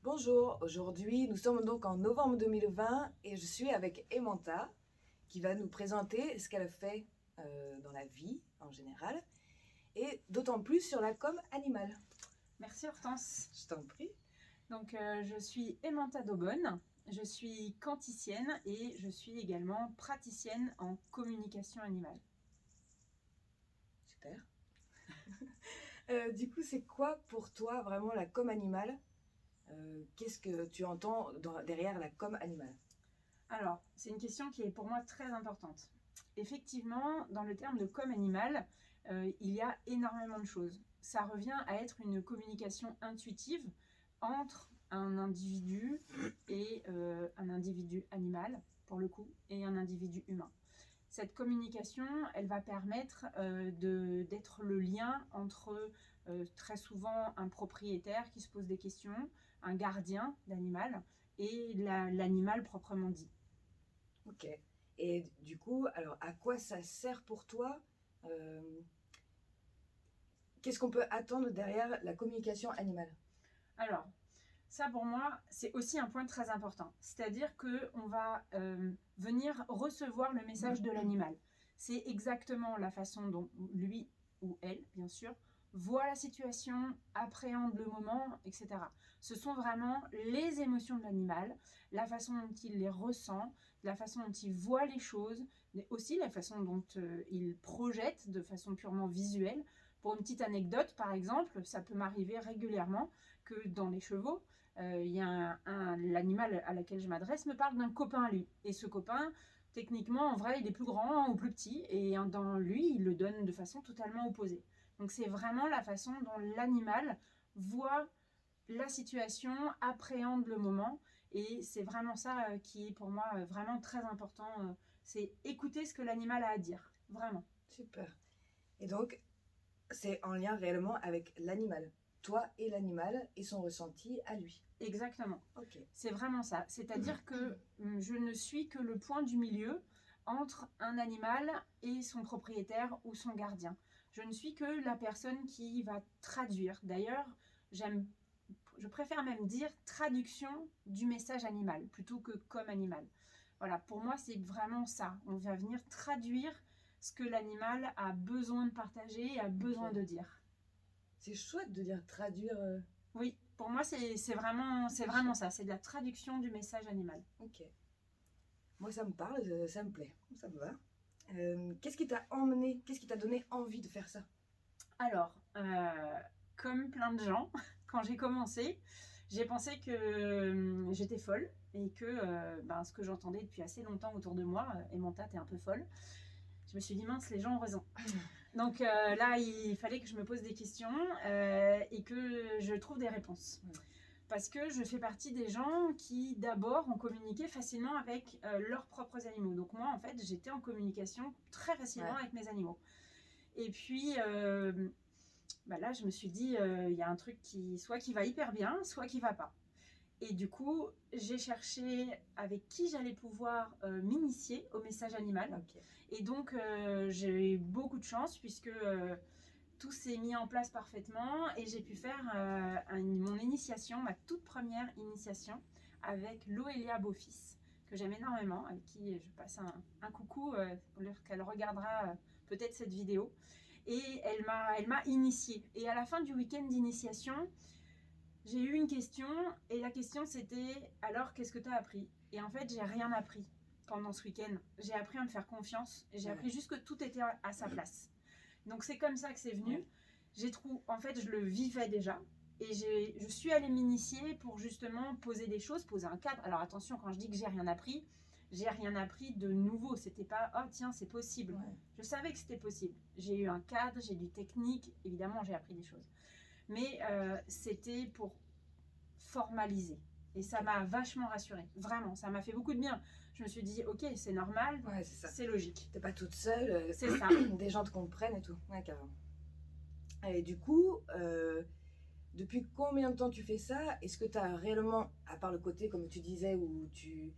Bonjour, aujourd'hui nous sommes donc en novembre 2020 et je suis avec Emanta qui va nous présenter ce qu'elle a fait dans la vie en général et d'autant plus sur la com animale. Merci Hortense. Je t'en prie. Donc je suis Emanta Daubonne, je suis canticienne et je suis également praticienne en communication animale. Super. Du coup, c'est quoi pour toi vraiment la com animale? Qu'est-ce que tu entends derrière la com animale? Alors, c'est une question qui est pour moi très importante. Effectivement, dans le terme de com animal, il y a énormément de choses. Ça revient à être une communication intuitive entre un individu et un individu animal, pour le coup, et un individu humain. Cette communication, elle va permettre d'être le lien entre très souvent un propriétaire qui se pose des questions, un gardien d'animal et l'animal proprement dit. Ok. Et du coup, alors à quoi ça sert pour toi? Euh, Qu'est-ce qu'on peut attendre derrière la communication animale? Alors, ça pour moi, c'est aussi un point très important. C'est-à-dire qu'on va venir recevoir le message de l'animal. C'est exactement la façon dont lui ou elle, bien sûr, voit la situation, appréhende le moment, etc. Ce sont vraiment les émotions de l'animal, la façon dont il les ressent, la façon dont il voit les choses, mais aussi la façon dont il projette de façon purement visuelle. Pour une petite anecdote, par exemple, ça peut m'arriver régulièrement que dans les chevaux, l'animal à laquelle je m'adresse me parle d'un copain à lui. Et ce copain, techniquement, en vrai, il est plus grand ou plus petit. Et dans lui, il le donne de façon totalement opposée. Donc c'est vraiment la façon dont l'animal voit la situation, appréhende le moment. Et c'est vraiment ça qui est pour moi vraiment très important. C'est écouter ce que l'animal a à dire. Vraiment. Super. Et donc, c'est en lien réellement avec l'animal. Toi et l'animal et son ressenti à lui. Exactement. Ok. C'est vraiment ça. C'est-à-dire que je ne suis que le point du milieu entre un animal et son propriétaire ou son gardien. Je ne suis que la personne qui va traduire. D'ailleurs, je préfère même dire traduction du message animal plutôt que comme animal. Voilà, pour moi, c'est vraiment ça. On va venir traduire ce que l'animal a besoin de partager et a besoin Ok. de dire. C'est chouette de dire traduire. Oui, pour moi, c'est C'est vraiment chouette. ça. C'est de la traduction du message animal. Ok. Moi, ça me parle, ça me plaît. Ça me va. Qu'est-ce qui t'a emmené, qu'est-ce qui t'a donné envie de faire ça? Alors, comme plein de gens, quand j'ai commencé, j'ai pensé que j'étais folle et que ce que j'entendais depuis assez longtemps autour de moi, Emanta, t'es un peu folle. Je me suis dit, mince, les gens ont raison. Donc là, il fallait que je me pose des questions et que je trouve des réponses. Parce que je fais partie des gens qui, d'abord, ont communiqué facilement avec leurs propres animaux. Donc moi, en fait, j'étais en communication très facilement Ouais. avec mes animaux. Et puis, là, je me suis dit, il y a un truc soit qui va hyper bien, soit qui va pas. Et du coup, j'ai cherché avec qui j'allais pouvoir m'initier au message animal. Ok. Et donc, j'ai eu beaucoup de chance puisque tout s'est mis en place parfaitement et j'ai pu faire mon initiation, ma toute première initiation avec Loelia Beaufils, que j'aime énormément, avec qui je passe un coucou, qu'elle regardera peut-être cette vidéo. Et elle m'a initiée. Et à la fin du week-end d'initiation, j'ai eu une question et la question c'était alors qu'est-ce que tu as appris? Et en fait, j'ai rien appris pendant ce week-end. J'ai appris à me faire confiance et j'ai appris Ouais. juste que tout était à sa place. Donc c'est comme ça que c'est venu. Ouais. En fait, je le vivais déjà. Et je suis allée m'initier pour justement poser des choses, poser un cadre. Alors attention, quand je dis que j'ai rien appris de nouveau. C'était pas, oh tiens, c'est possible. Ouais. Je savais que c'était possible. J'ai eu un cadre, j'ai du technique. Évidemment, j'ai appris des choses. Mais c'était pour formaliser. Et ça Ok. m'a vachement rassurée. Vraiment, ça m'a fait beaucoup de bien. Je me suis dit, ok, c'est normal, Ouais, c'est ça. c'est logique. T'es pas toute seule, C'est ça. des gens te comprennent et tout. Ouais, carrément. Et du coup, depuis combien de temps tu fais ça? Est-ce que tu as réellement, à part le côté, comme tu disais, où tu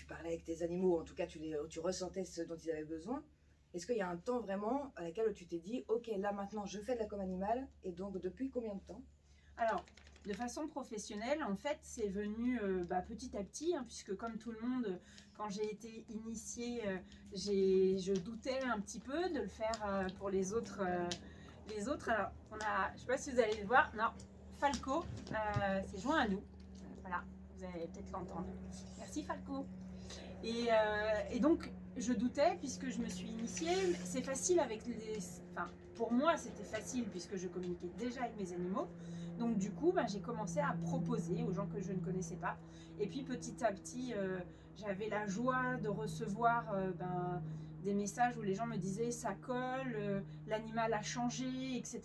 parlais avec tes animaux, en tout cas tu ressentais ce dont ils avaient besoin, est-ce qu'il y a un temps vraiment à laquelle tu t'es dit, ok, là maintenant je fais de la com animale, et donc depuis combien de temps? Alors, De façon professionnelle, en fait, c'est venu petit à petit, hein, puisque comme tout le monde, quand j'ai été initiée, je doutais un petit peu de le faire pour les autres. Alors, je ne sais pas si vous allez le voir, non, Falco s'est joint à nous. Voilà, vous allez peut-être l'entendre. Merci Falco. Et donc, je doutais puisque je me suis initiée. C'est facile avec les... Enfin, pour moi, c'était facile puisque je communiquais déjà avec mes animaux. Donc, du coup, j'ai commencé à proposer aux gens que je ne connaissais pas. Et puis, petit à petit, j'avais la joie de recevoir des messages où les gens me disaient ça colle, l'animal a changé, etc.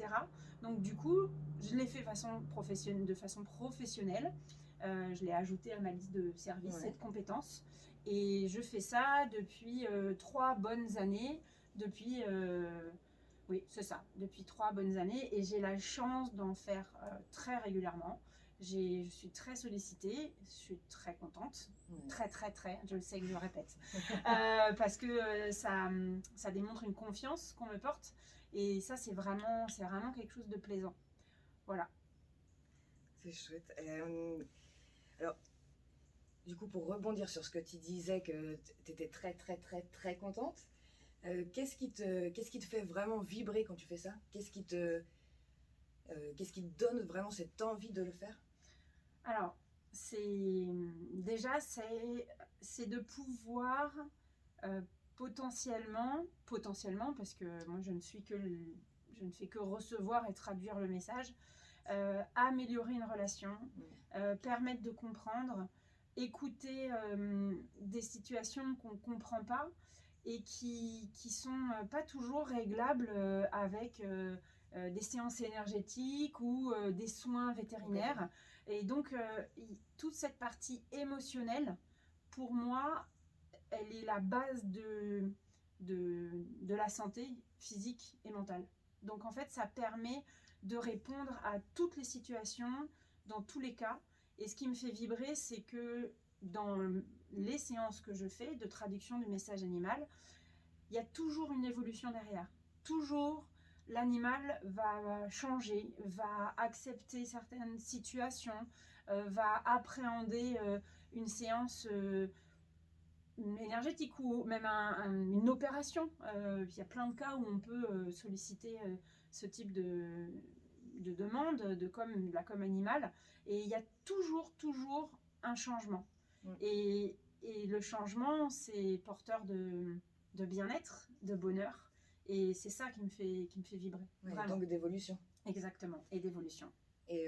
Donc, du coup, je l'ai fait de façon professionnelle. Je l'ai ajouté à ma liste de services et de compétences. Et je fais ça depuis 3 bonnes années. Oui, c'est ça, depuis 3 bonnes années. Et j'ai la chance d'en faire très régulièrement. Je suis très sollicitée, je suis très contente. Très, je le sais que je le répète. Parce que ça démontre une confiance qu'on me porte. Et ça, c'est vraiment quelque chose de plaisant. Voilà. C'est chouette. Alors, du coup, pour rebondir sur ce que tu disais, que tu étais très contente, qu'est-ce qui te fait vraiment vibrer quand tu fais ça? Qu'est-ce qui te donne vraiment cette envie de le faire? Alors, c'est de pouvoir potentiellement, parce que moi je ne fais que recevoir et traduire le message, améliorer une relation, permettre de comprendre, écouter des situations qu'on ne comprend pas et qui sont pas toujours réglables avec des séances énergétiques ou des soins vétérinaires. Et donc, toute cette partie émotionnelle, pour moi, elle est la base de la santé physique et mentale. Donc, en fait, ça permet de répondre à toutes les situations, dans tous les cas. Et ce qui me fait vibrer, c'est que dans les séances que je fais de traduction du message animal, il y a toujours une évolution derrière. Toujours, l'animal va changer, va accepter certaines situations, va appréhender une séance énergétique ou même une opération. Il y a plein de cas où on peut solliciter ce type de demande la com animale, et il y a toujours un changement. Et le changement, c'est porteur de bien-être, de bonheur, et c'est ça qui me fait vibrer. Donc d'évolution. Exactement, et d'évolution. Et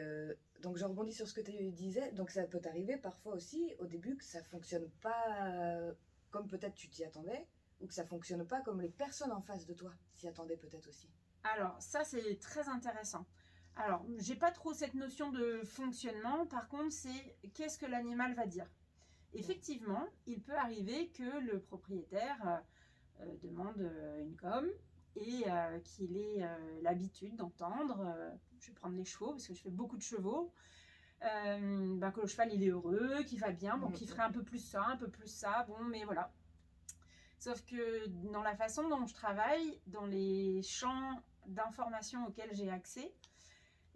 donc je rebondis sur ce que tu disais, donc ça peut t'arriver parfois aussi au début que ça fonctionne pas comme peut-être tu t'y attendais, ou que ça fonctionne pas comme les personnes en face de toi s'y attendaient peut-être aussi. Alors ça, c'est très intéressant. Alors, j'ai pas trop cette notion de fonctionnement, par contre, c'est qu'est-ce que l'animal va dire. Effectivement, il peut arriver que le propriétaire demande une com et qu'il ait l'habitude d'entendre, je vais prendre les chevaux parce que je fais beaucoup de chevaux, que le cheval il est heureux, qu'il va bien, qu'il ferait un peu plus ça, bon, mais voilà. Sauf que dans la façon dont je travaille, dans les champs d'information auxquels j'ai accès,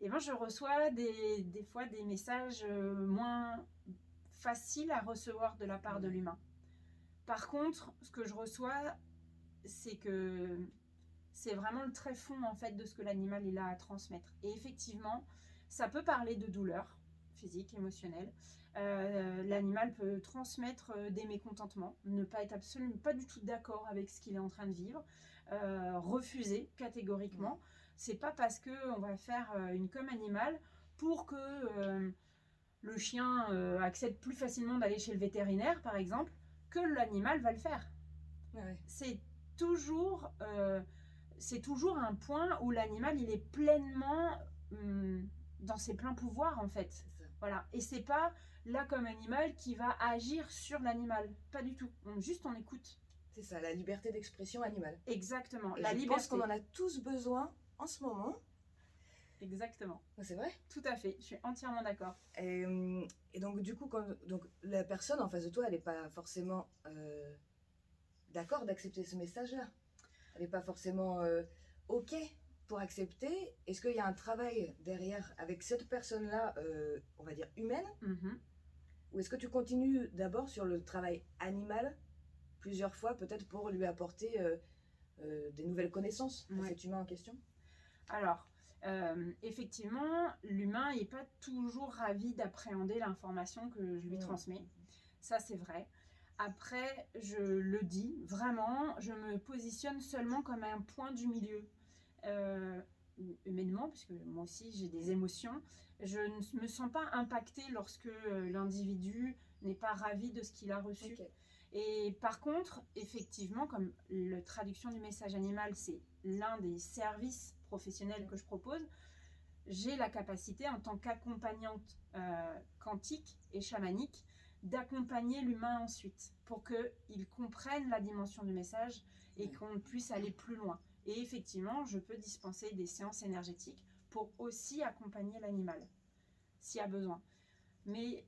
je reçois des fois des messages moins faciles à recevoir de la part de l'humain. Par contre, ce que je reçois, c'est que c'est vraiment le tréfonds en fait de ce que l'animal il a à transmettre. Et effectivement, ça peut parler de douleur physique, émotionnelle. L'animal peut transmettre des mécontentements, ne pas être absolument pas du tout d'accord avec ce qu'il est en train de vivre, refuser catégoriquement. C'est pas parce que on va faire une com animale pour que le chien accepte plus facilement d'aller chez le vétérinaire, par exemple, que l'animal va le faire. C'est toujours un point où l'animal il est pleinement dans ses pleins pouvoirs en fait. Voilà. Et c'est pas là comme animal qui va agir sur l'animal, pas du tout. On écoute. C'est ça, la liberté d'expression animale. Exactement. Et je pense qu'on en a tous besoin en ce moment. Exactement. C'est vrai? Tout à fait, je suis entièrement d'accord. Et donc du coup, donc, la personne en face de toi, elle n'est pas forcément d'accord d'accepter ce message-là. Elle n'est pas forcément OK pour accepter, est-ce qu'il y a un travail derrière avec cette personne-là, on va dire humaine, Mhm. ou est-ce que tu continues d'abord sur le travail animal plusieurs fois, peut-être pour lui apporter des nouvelles connaissances à Ouais. cet humain en question? Alors, effectivement, l'humain n'est pas toujours ravi d'appréhender l'information que je lui transmets. Ça, c'est vrai. Après, je le dis, vraiment, je me positionne seulement comme un point du milieu. Euh, Humainement, puisque moi aussi j'ai des émotions, je ne me sens pas impactée lorsque l'individu n'est pas ravi de ce qu'il a reçu. Ok. Et par contre, effectivement, comme la traduction du message animal, c'est l'un des services professionnels que je propose, j'ai la capacité, en tant qu'accompagnante quantique et chamanique, d'accompagner l'humain ensuite pour qu'il comprenne la dimension du message et qu'on puisse aller plus loin. Et effectivement, je peux dispenser des séances énergétiques pour aussi accompagner l'animal, s'il y a besoin. Mais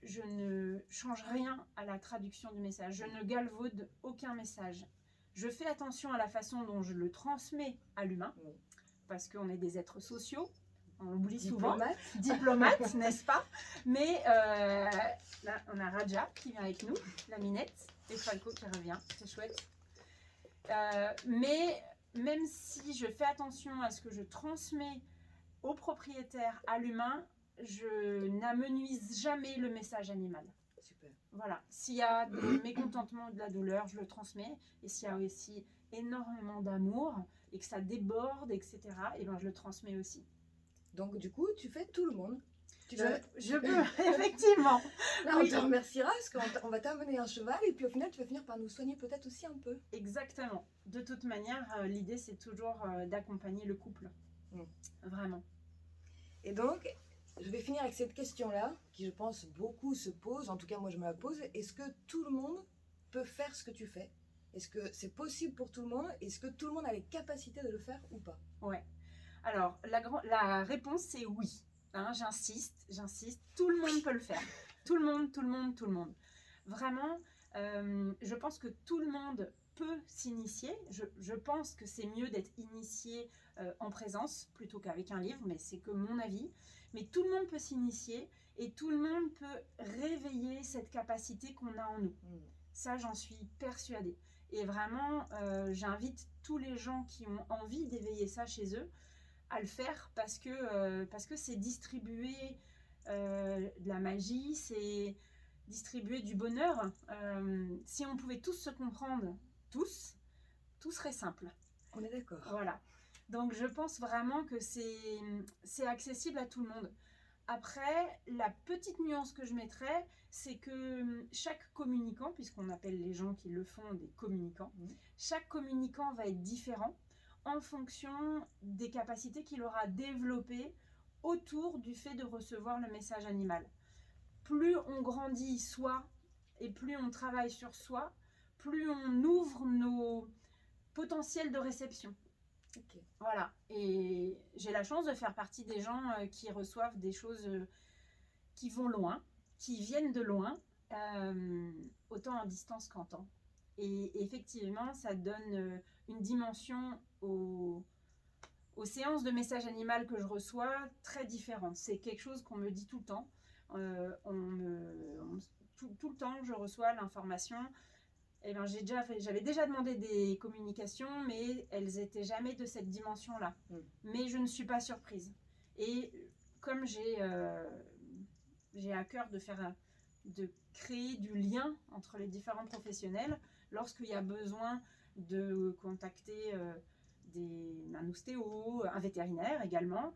je ne change rien à la traduction du message. Je ne galvaude aucun message. Je fais attention à la façon dont je le transmets à l'humain, parce qu'on est des êtres sociaux, on l'oublie souvent, diplomates, n'est-ce pas? Mais là, on a Raja qui vient avec nous, la minette, et Falco qui revient, c'est chouette. Mais même si je fais attention à ce que je transmets au propriétaire, à l'humain, je n'amenuise jamais le message animal. Super. Voilà, s'il y a du mécontentement, de la douleur, je le transmets. Et s'il y a aussi énormément d'amour et que ça déborde, etc., et ben je le transmets aussi. Donc du coup, tu fais tout le monde. Je peux, effectivement. Là, oui. On te remerciera parce qu'on va t'amener un cheval et puis au final, tu vas finir par nous soigner peut-être aussi un peu. Exactement. De toute manière, l'idée, c'est toujours d'accompagner le couple. Vraiment. Et donc, je vais finir avec cette question-là, qui je pense beaucoup se pose, en tout cas moi je me la pose. Est-ce que tout le monde peut faire ce que tu fais? Est-ce que c'est possible pour tout le monde? Est-ce que tout le monde a les capacités de le faire ou pas? Ouais. Alors, la réponse, c'est oui. Hein, j'insiste, tout le monde peut le faire. Tout le monde. Vraiment, je pense que tout le monde peut s'initier. Je pense que c'est mieux d'être initié en présence plutôt qu'avec un livre, mais c'est que mon avis. Mais tout le monde peut s'initier et tout le monde peut réveiller cette capacité qu'on a en nous. Ça, j'en suis persuadée. Et vraiment, j'invite tous les gens qui ont envie d'éveiller ça chez eux à le faire parce que c'est distribuer de la magie, c'est distribuer du bonheur. Si on pouvait tous se comprendre, tout serait simple. On est d'accord. Voilà. Donc je pense vraiment que c'est accessible à tout le monde. Après, la petite nuance que je mettrais, c'est que chaque communicant, puisqu'on appelle les gens qui le font des communicants, chaque communicant va être différent en fonction des capacités qu'il aura développées autour du fait de recevoir le message animal. Plus on grandit soi et plus on travaille sur soi, plus on ouvre nos potentiels de réception. Okay. Voilà, et j'ai la chance de faire partie des gens qui reçoivent des choses qui vont loin, qui viennent de loin, autant en distance qu'en temps. Et effectivement, ça donne une dimension aux séances de message animal que je reçois très différente. C'est quelque chose qu'on me dit tout le temps. Tout le temps, je reçois l'information. Eh ben, j'avais déjà demandé des communications, mais elles n'étaient jamais de cette dimension-là. Mais je ne suis pas surprise. Et comme j'ai à cœur de créer du lien entre les différents professionnels, lorsqu'il y a besoin de contacter un ostéo, un vétérinaire également,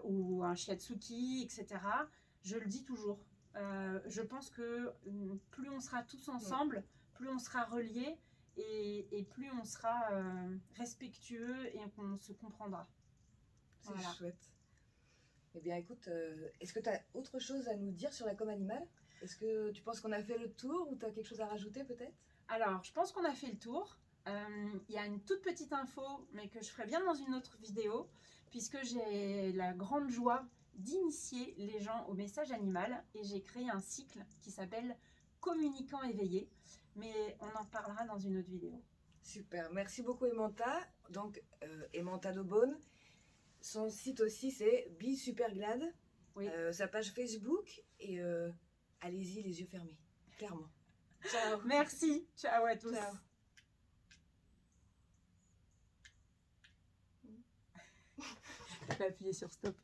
ou un shiatsuki, etc., je le dis toujours. Je pense que plus on sera tous ensemble, plus on sera reliés et plus on sera respectueux et qu'on se comprendra. C'est chouette. Eh bien écoute, est-ce que tu as autre chose à nous dire sur la com animale? Est-ce que tu penses qu'on a fait le tour ou tu as quelque chose à rajouter peut-être? Alors, je pense qu'on a fait le tour. Il y a une toute petite info, mais que je ferai bien dans une autre vidéo, puisque j'ai la grande joie d'initier les gens au message animal et j'ai créé un cycle qui s'appelle Communicant éveillé, mais on en parlera dans une autre vidéo. Super, merci beaucoup Emanta. Donc, Emanta d'Aubonne. Son site aussi, c'est Be Super Glad. Oui. Sa page Facebook. Et allez-y, les yeux fermés. Clairement. Ciao. Merci. Ciao à tous. Ciao. Je vais appuyer sur stop.